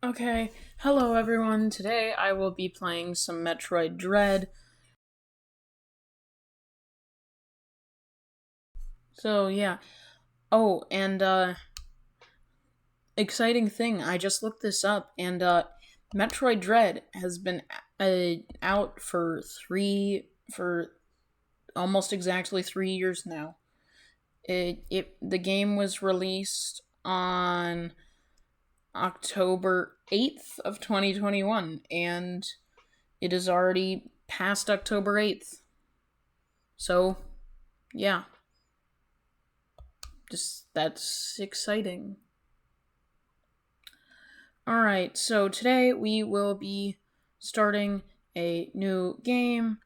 Okay, hello everyone. Today I will be playing some Metroid Dread. So yeah. Oh, and exciting thing, I just looked this up and Metroid Dread has been out for almost exactly 3 years now. The game was released on October 8th of 2021 and it is already past October 8th. So, yeah, just that's exciting. Alright, so today we will be starting a new game.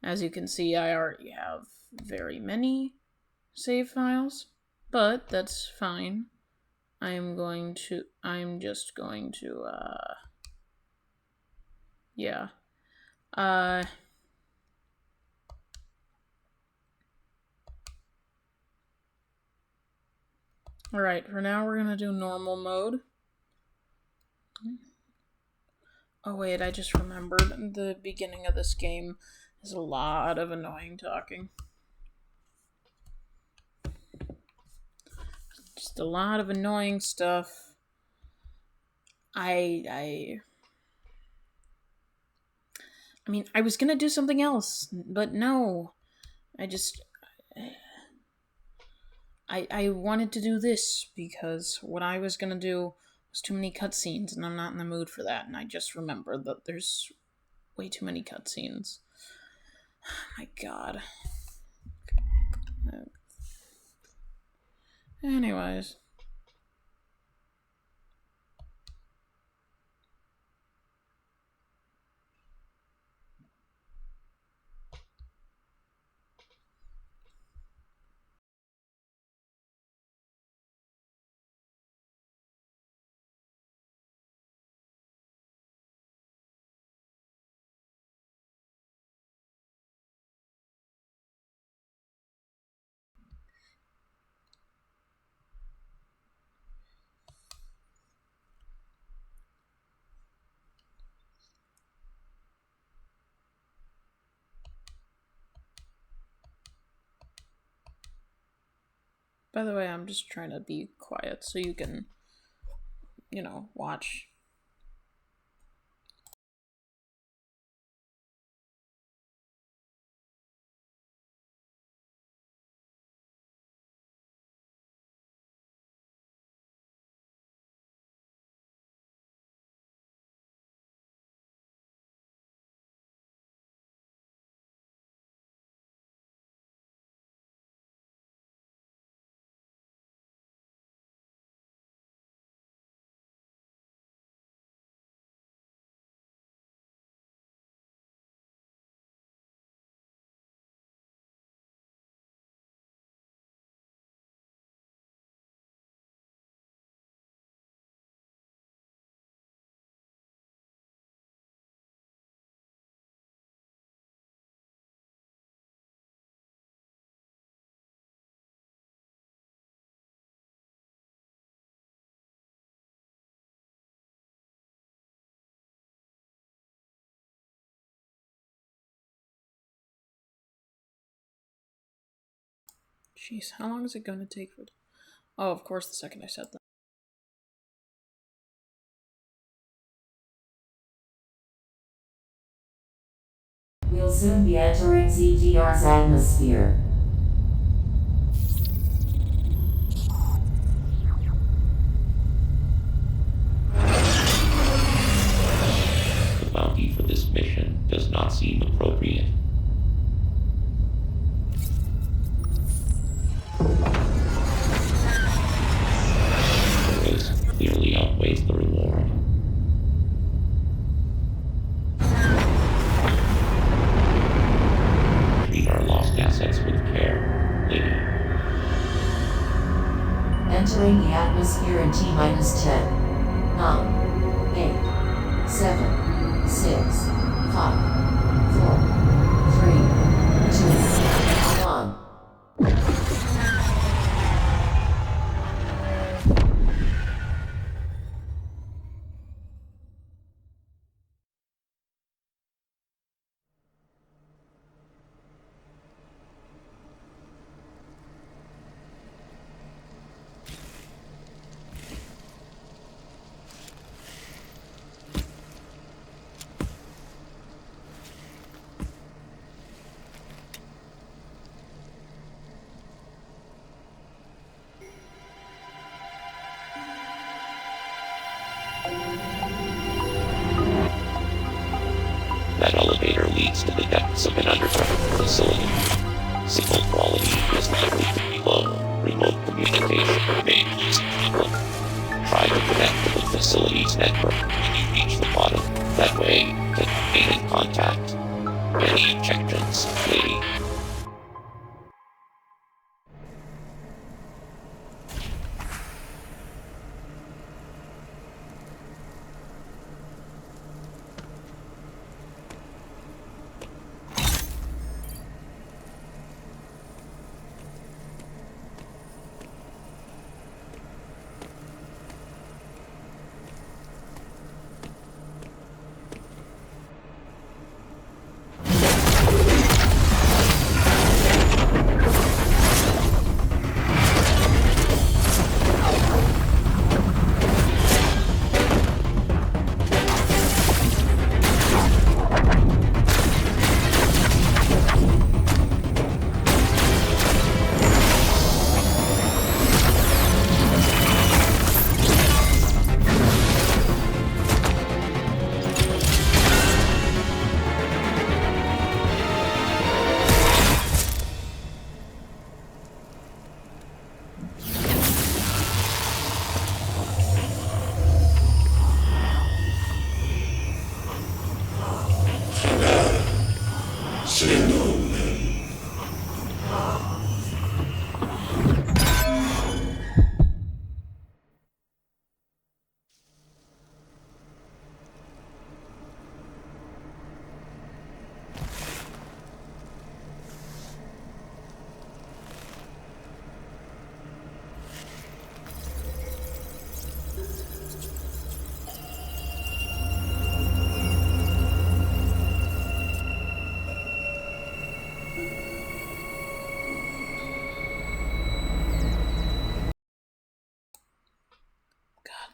As you can see, I already have very many save files, but that's fine. I'm just going to, yeah. Uh, Alright, for now we're gonna do normal mode. Oh wait, I just remembered the beginning of this game is a lot of annoying talking. Just a lot of annoying stuff. I mean, I was gonna do something else, but no. I just I wanted to do this because what I was gonna do was too many cutscenes, and I'm not in the mood for that. And I just remembered that there's way too many cutscenes. My God. Anyways. By the way, I'm just trying to be quiet so you can, watch. Jeez, how long is it going to take for... Oh, of course, the second I said that. We'll soon be entering ZGR's atmosphere. The bounty for this mission does not seem appropriate. The risk clearly outweighs the reward. Treat our lost assets with care, lady. Entering the atmosphere in T-10, 9, 8, 7, 6, 5, 4, 3, 2, 1. facilities network when you reach the bottom. That way, get remain in contact. Any objections, lady?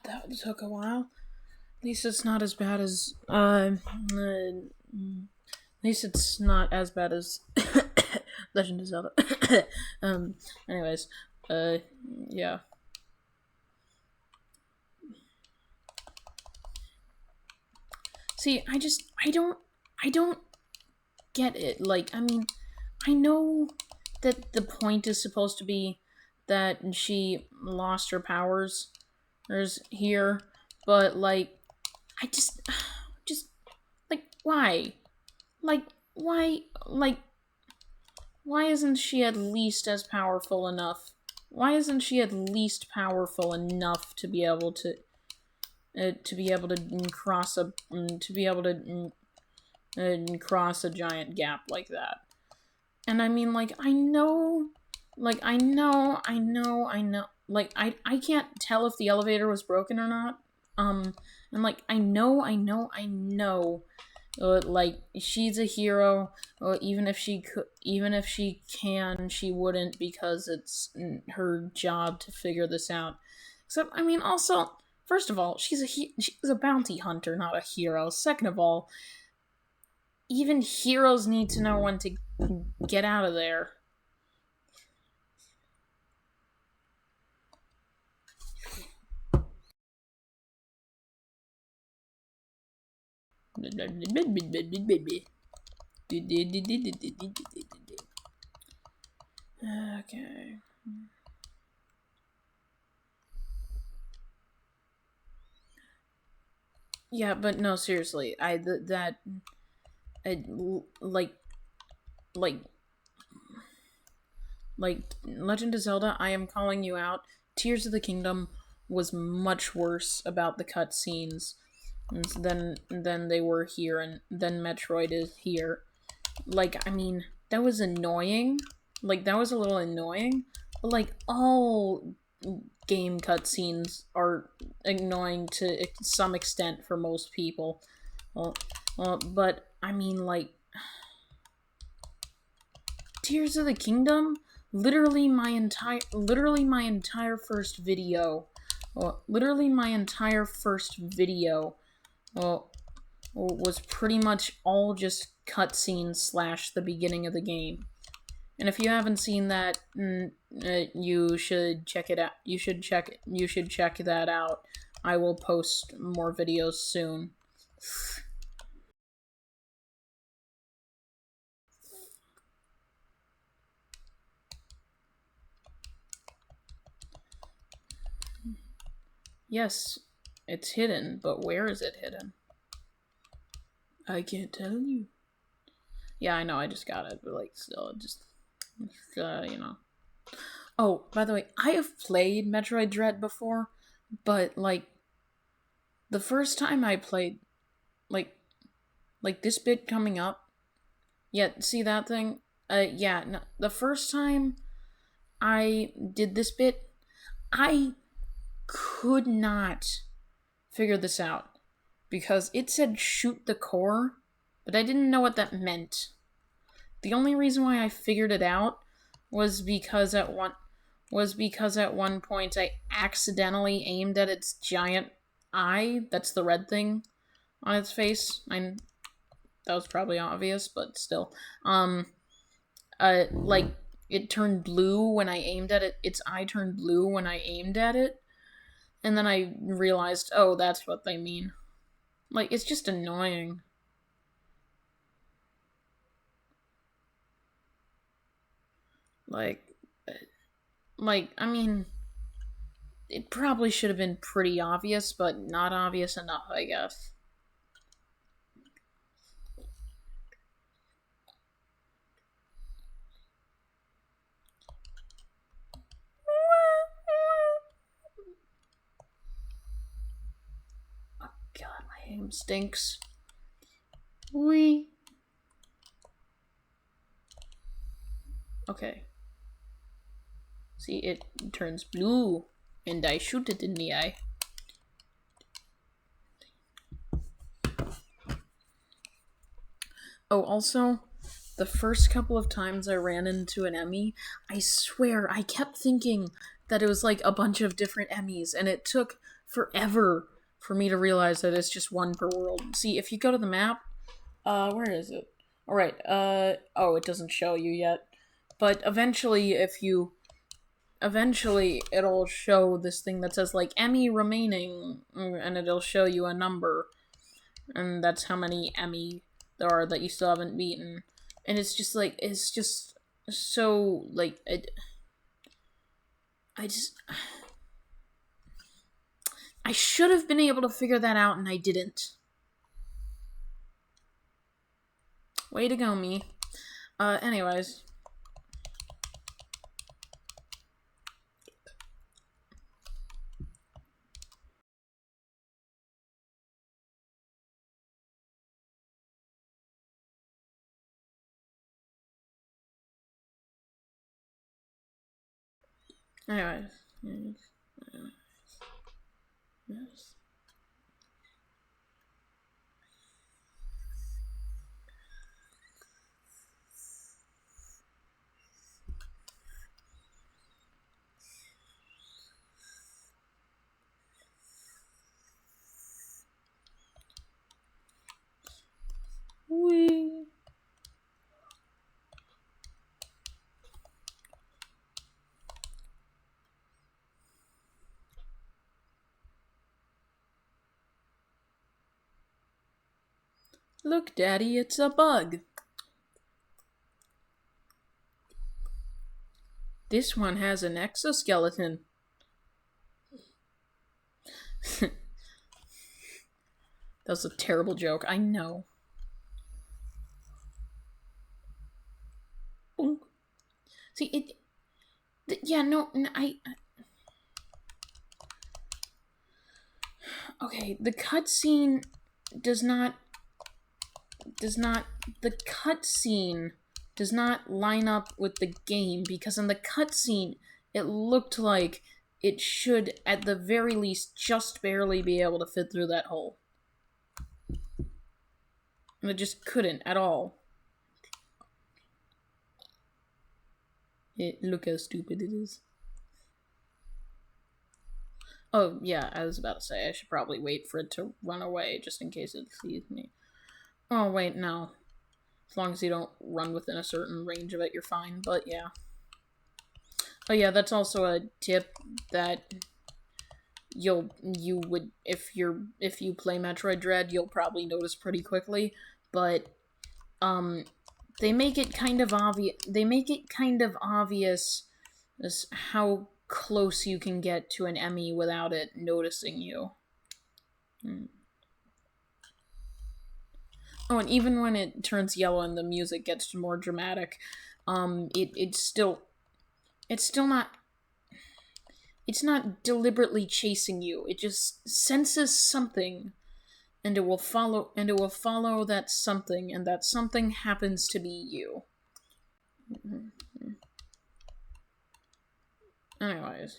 That took a while. At least it's not as bad as at least it's not as bad as Legend of Zelda. Anyways, yeah. See, I don't get it. Like, I mean, I know that the point is supposed to be that she lost her powers here, but like, I just like, why? Like, why? Like, why isn't she at least as powerful enough? Why isn't she at least powerful enough to be able to cross a cross a giant gap like that? And I mean, like, I know, like, like, I can't tell if the elevator was broken or not. And like, I know, like, she's a hero. Even if she could, even if she can, she wouldn't, because it's her job to figure this out. Except, I mean, also, first of all, she's a bounty hunter, not a hero. Second of all, even heroes need to know when to get out of there. Okay. Yeah, but no, seriously, I, like, like, Legend of Zelda, I am calling you out. Tears of the Kingdom was much worse about the cutscenes than they were here, and than Metroid is here. Like, I mean, that was annoying. Like, that was a little annoying. But like, all game cutscenes are annoying to some extent for most people. Well, but I mean, like, Tears of the Kingdom, literally my entire first video, was pretty much all just cutscenes slash the beginning of the game. And if you haven't seen that, you should check it out. You should check that out. I will post more videos soon. Yes, It's hidden, but where is it hidden? I can't tell you. Yeah, I know, I just got it, but like, still, just, you know. Oh, by the way, I have played Metroid Dread before, but like, the first time I played, like, this bit coming up, yeah, see that thing? Yeah, no, the first time I did this bit, I could not figure this out because it said shoot the core, but I didn't know what that meant. The only reason why I figured it out was because at one point I accidentally aimed at its giant eye. That's the red thing on its face. That was probably obvious, but still. Like it turned blue when I aimed at it. Its eye turned blue when I aimed at it, and then I realized, oh, that's what they mean. Like, it's just annoying. Like, I mean, it probably should have been pretty obvious, but not obvious enough, I guess. Oh god, my aim stinks. Wee. Okay. See, it turns blue, and I shoot it in the eye. Oh, also, the first couple of times I ran into an Emmy, I swear I kept thinking that it was like a bunch of different Emmys, and it took forever for me to realize that it's just one per world. See, if you go to the map, where is it? Alright, oh, it doesn't show you yet. But eventually, eventually it'll show this thing that says, like, Emmy remaining, and it'll show you a number. And that's how many Emmy there are that you still haven't beaten. And it's just, like, it's just so, like, I should have been able to figure that out, and I didn't. Way to go, me. Anyways. Anyways. Yes. Wee. Look, Daddy, it's a bug. This one has an exoskeleton. That was a terrible joke, I know. Boom. See, yeah, no, okay, the cutscene does not the cutscene does not line up with the game, because in the cutscene it looked like it should at the very least just barely be able to fit through that hole. And it just couldn't at all. Look how stupid it is. Oh, yeah, I was about to say, I should probably wait for it to run away, just in case it sees me. Oh, wait, no. As long as you don't run within a certain range of it, you're fine, but yeah. Oh yeah, that's also a tip that you would, if you play Metroid Dread, you'll probably notice pretty quickly, but, they make it kind of obvious as how close you can get to an Emmy without it noticing you. Oh, and even when it turns yellow and the music gets more dramatic, it's still not it's not deliberately chasing you. It just senses something, and it will follow that something, and that something happens to be you. Anyways.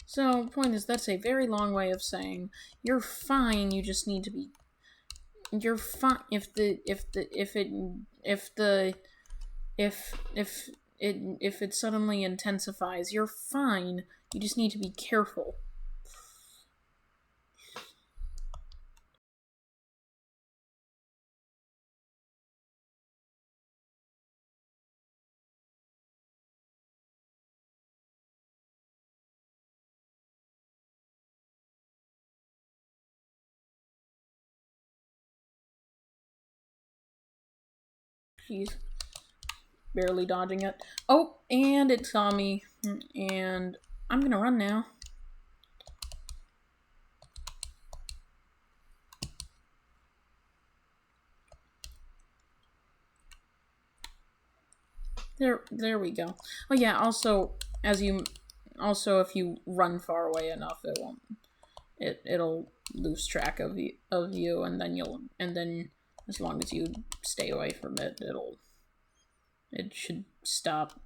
So, point is, that's a very long way of saying you're fine. You just need to be. You're fine if it suddenly intensifies. You're fine. You just need to be careful. Jeez, barely dodging it. Oh, and it saw me, and I'm gonna run now. There we go. Oh yeah. Also, if you run far away enough, it'll lose track of you, and then as long as you stay away from it, it should stop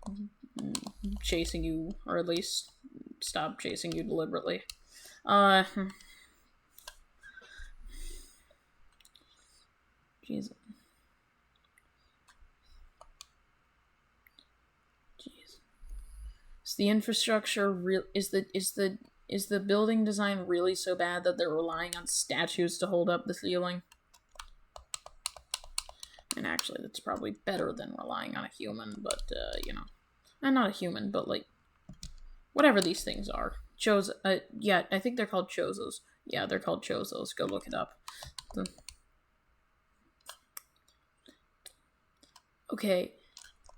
chasing you, or at least stop chasing you deliberately. Jeez. Is the infrastructure real? Is the building design really so bad that they're relying on statues to hold up the ceiling? And actually, that's probably better than relying on a human, but, you know. Not a human, but, like, whatever these things are. Yeah, I think they're called chozos. Yeah, they're called chozos. Go look it up. Okay,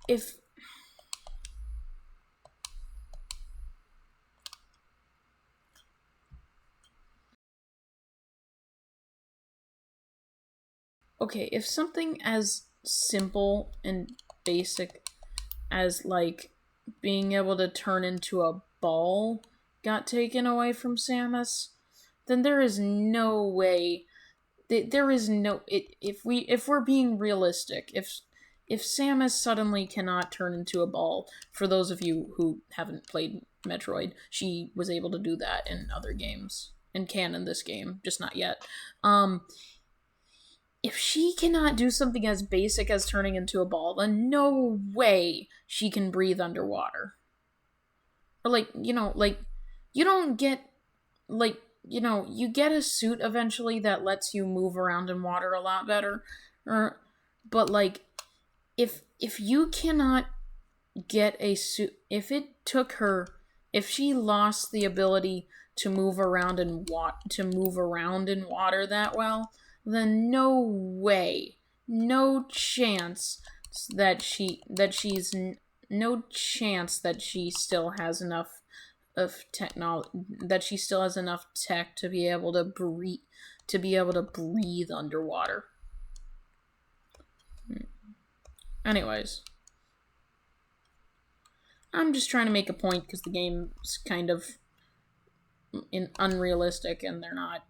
if... Okay, if something as simple and basic as, like, being able to turn into a ball got taken away from Samus, then there is no way. There is no. If we're being realistic, if Samus suddenly cannot turn into a ball, for those of you who haven't played Metroid, she was able to do that in other games and can in this game, just not yet. If she cannot do something as basic as turning into a ball, then no way she can breathe underwater. Or like, you don't get like, you get a suit eventually that lets you move around in water a lot better. But like, if you cannot get a suit, if she lost the ability to move around in water that well, then no way, no chance no chance that she still has enough of technology, that she still has enough tech to be able to breathe underwater. Anyways, I'm just trying to make a point because the game's kind of unrealistic and they're not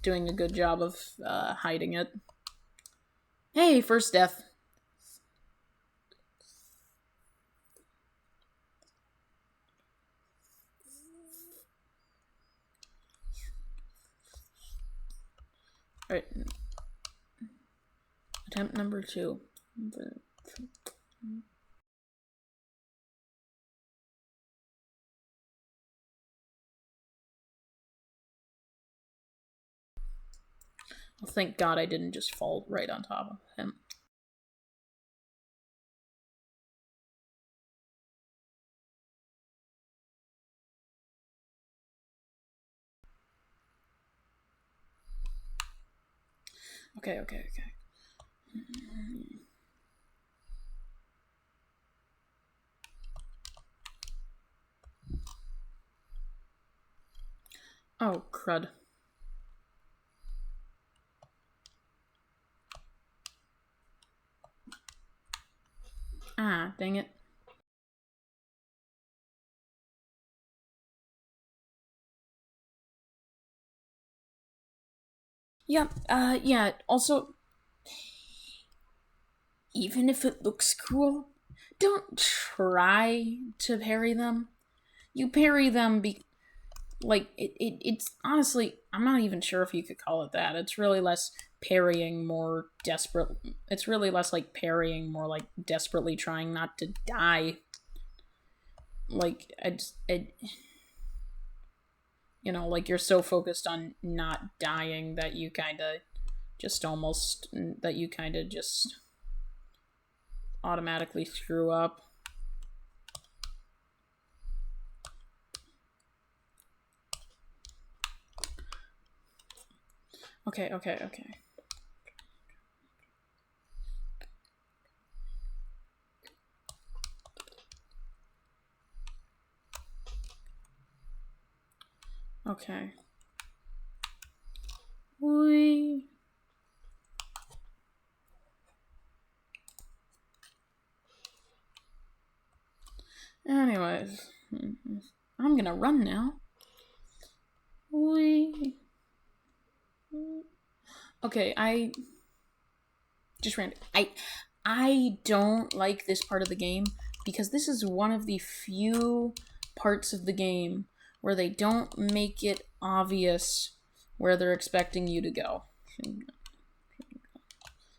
doing a good job of hiding it. Hey, first death. Alright. Attempt number 2. Well, thank God I didn't just fall right on top of him. Okay. Oh, crud. Ah, dang it. Yep, yeah, also, even if it looks cool, don't try to parry them. You parry them it's honestly, I'm not even sure if you could call it that. It's really less parrying, more desperate. It's really less like parrying, more like desperately trying not to die. Like, like you're so focused on not dying that you kind of just automatically screw up. Okay, okay, okay. Okay. Whee. Anyways, I'm gonna run now. Whee. Okay, I just ran. I don't like this part of the game because this is one of the few parts of the game where they don't make it obvious where they're expecting you to go.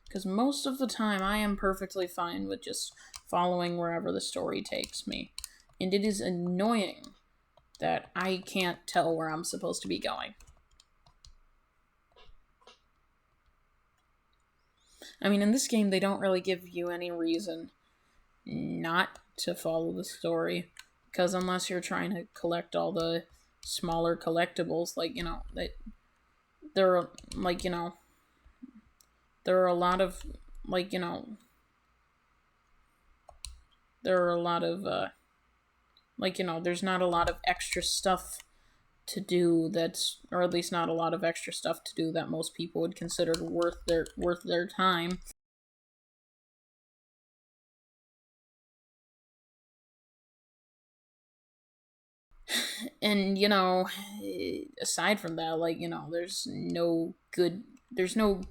Because most of the time I am perfectly fine with just following wherever the story takes me. And it is annoying that I can't tell where I'm supposed to be going. I mean, in this game, they don't really give you any reason not to follow the story. Because unless you're trying to collect all the smaller collectibles, there are, there are a lot of, there are a lot of, there's not a lot of extra stuff to do or at least not a lot of extra stuff to do that most people would consider worth their time. And aside from that, there's no good there's no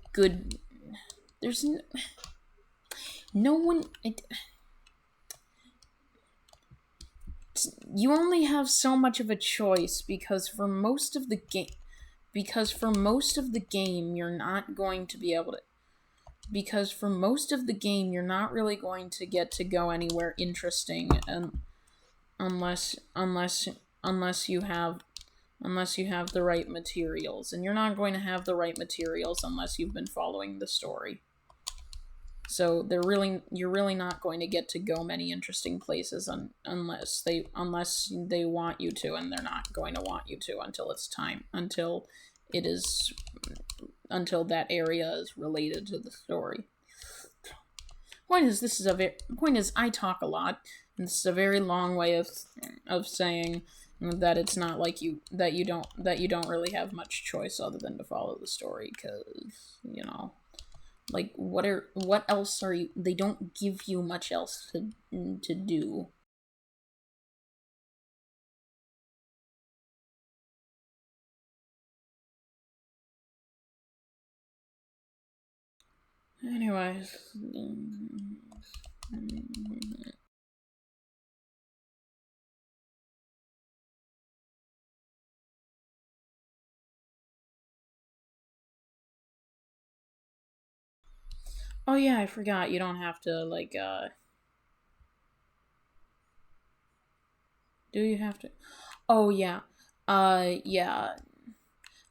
one you only have so much of a choice because for most of the game you're not going to be able to because for most of the game you're not really going to get to go anywhere interesting, and unless unless unless you have the right materials, and you're not going to have the right materials unless you've been following the story. So you're really not going to get to go many interesting places unless they want you to, and they're not going to want you to until that area is related to the story. Point is I talk a lot, and this is a very long way of saying that it's not like you don't really have much choice other than to follow the story, because what else are you? They don't give you much else to do. Anyways, oh yeah, I forgot. You don't have to Do you have to? Oh yeah, yeah.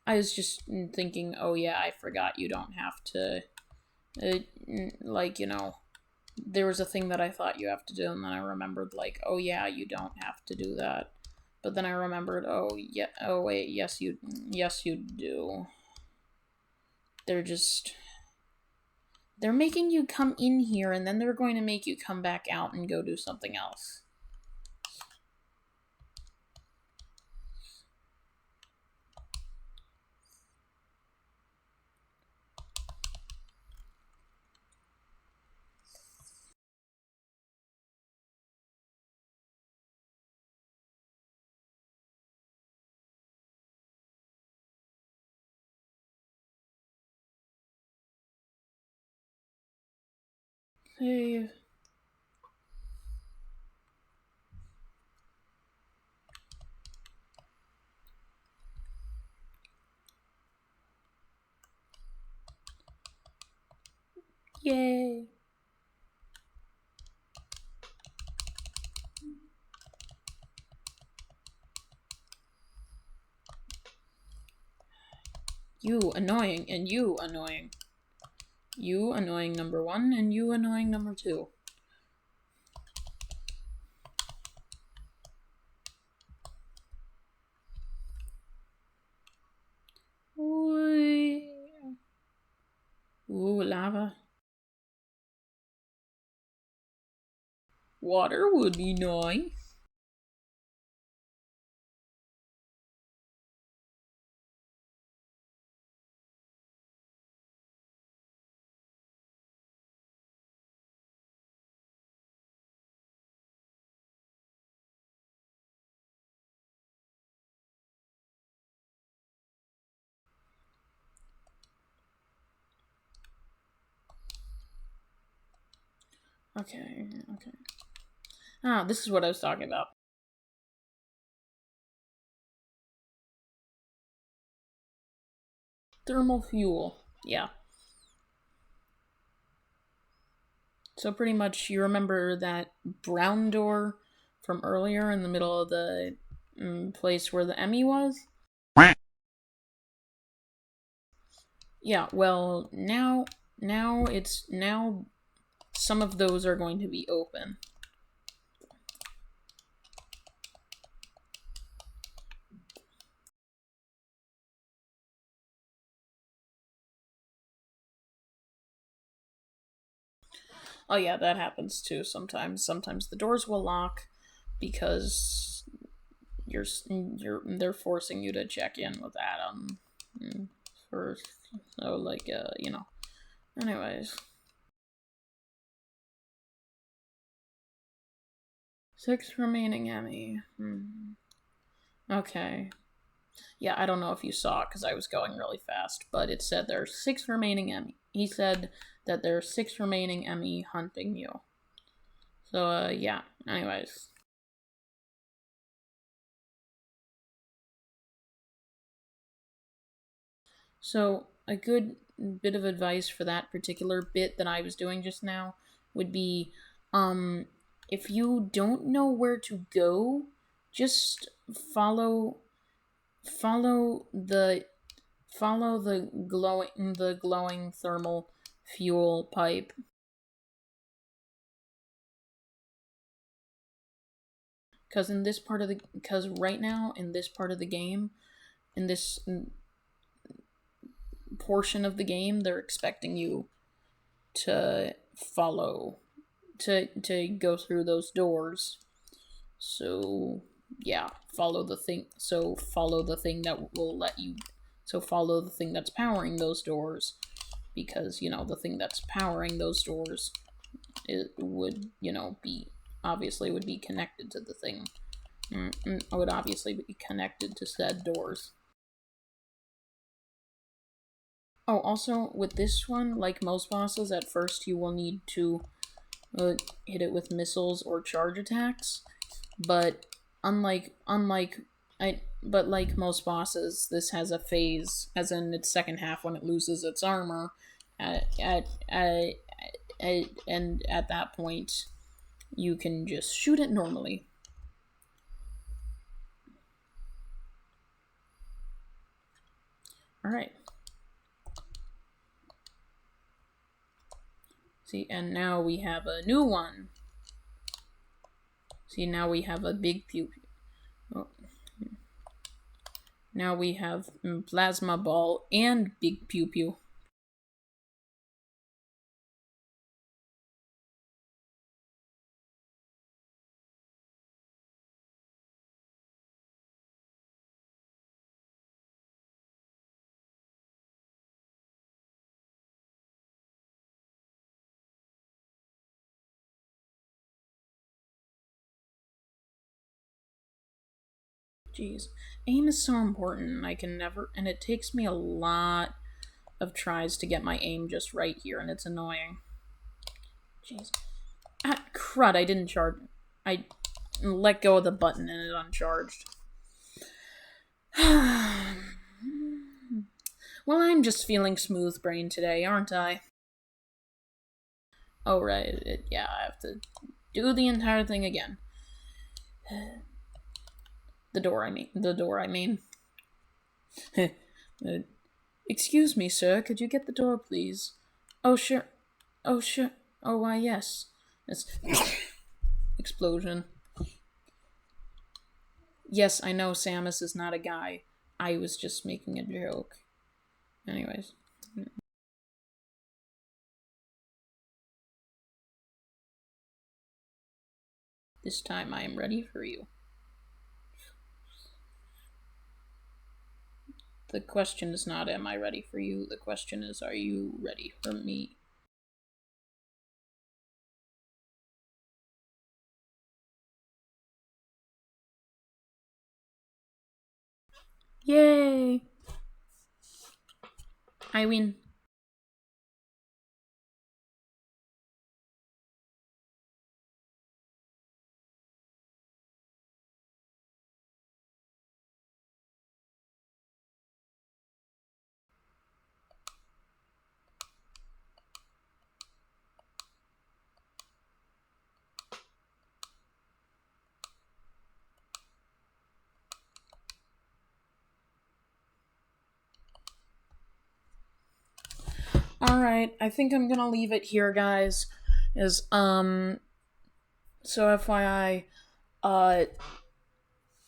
I was just thinking. Oh yeah, I forgot. You don't have to. Uh, there was a thing that I thought you have to do, and then I remembered, oh yeah, you don't have to do that. But then I remembered, oh yeah, oh wait, yes you do. They're making you come in here, and then they're going to make you come back out and go do something else. Save. Yay. You annoying, and you annoying. You annoying number 1, and you annoying number 2. Ooh, lava. Water would be nice. Okay. Ah, this is what I was talking about. Thermal fuel. Yeah. So pretty much you remember that brown door from earlier in the middle of the place where the Emmy was? Yeah, well, now some of those are going to be open. Oh yeah, that happens too sometimes. Sometimes the doors will lock because they're forcing you to check in with Adam first. So like you know. Anyways. 6 remaining Emmy. Okay. Yeah, I don't know if you saw it because I was going really fast, but it said there are 6 remaining Emmy. He said that there are 6 remaining Emmy hunting you. So, yeah. Anyways. So, a good bit of advice for that particular bit that I was doing just now would be, if you don't know where to go, just follow the glowing thermal fuel pipe. Because right now in this part of the game, in this portion of the game, they're expecting you to go through those doors. So yeah, follow the thing that will let you. So follow the thing that's powering those doors, because the thing that's powering those doors, it would be obviously would be connected to the thing. Would obviously be connected to said doors. Oh, also with this one, like most bosses, at first you will need to hit it with missiles or charge attacks, but like most bosses, this has a phase, as in its second half when it loses its armor, and at that point, you can just shoot it normally. All right. See, and now we have a new one. See, now we have a big pew. Oh. Now we have plasma ball and big pew pew. Jeez, aim is so important, and and it takes me a lot of tries to get my aim just right here, and it's annoying. Jeez. Ah, crud, I didn't charge. I let go of the button and it uncharged. Well, I'm just feeling smooth brain today, aren't I? Oh, right. Yeah, I have to do the entire thing again. The door, I mean. Excuse me, sir. Could you get the door, please? Oh, sure. Oh, sure. Oh, why, yes. It's explosion. Yes, I know Samus is not a guy. I was just making a joke. Anyways. This time I am ready for you. The question is not, am I ready for you? The question is, are you ready for me? Yay! I win. Alright, I think I'm gonna leave it here, guys. So FYI, uh,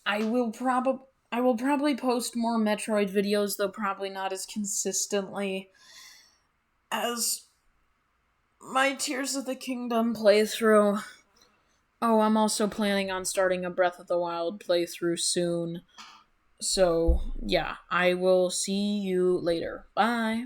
I will probably post more Metroid videos, though probably not as consistently as my Tears of the Kingdom playthrough. Oh, I'm also planning on starting a Breath of the Wild playthrough soon. So, yeah, I will see you later. Bye.